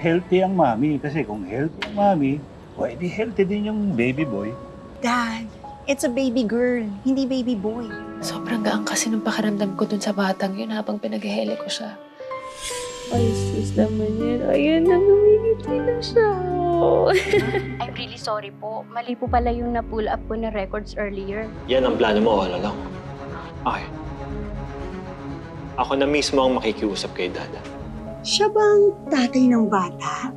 healthy ang mami. Kasi kung healthy ang mami, di healthy din yung baby boy. Dad, it's a baby girl, hindi baby boy. Sobrang gaan kasi nung pakiramdam ko dun sa batang yun habang pinaghihele ko siya. Ay, sis naman yan. Ayan na, ngumingiti na siya. I'm really sorry po. Mali po pala yung na-pull up ko na records earlier. Yan ang plano mo all along. Okay. Ako na mismo ang makikiusap kay Dada. Siya bang tatay ng bata?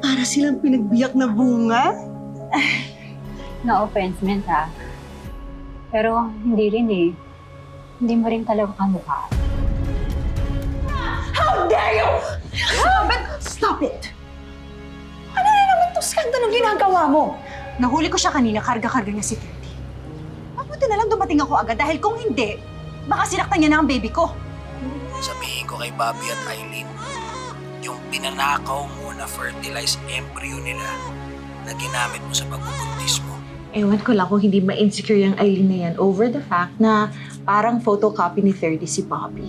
Para silang pinagbiyak na bunga? No offense, Mint, ha? Pero hindi rin eh. Hindi mo rin talaga kamukha. How dare you! Stop it! Ano na naman itong skandalong ginagawa mo? Nahuli ko siya kanina, karga-karga niya si Teddy. Mabuti na lang dumating ako agad dahil kung hindi, baka sinaktan niya na ang baby ko. Sabihin ko kay Bobby at Eileen, yung pinanakaw mo na fertilized embryo nila na ginamit mo sa pagbubuntis mo. Ewan ko lang kung hindi ma-insecure yung Eileen na yan over the fact na parang photocopy ni 30 si Bobby.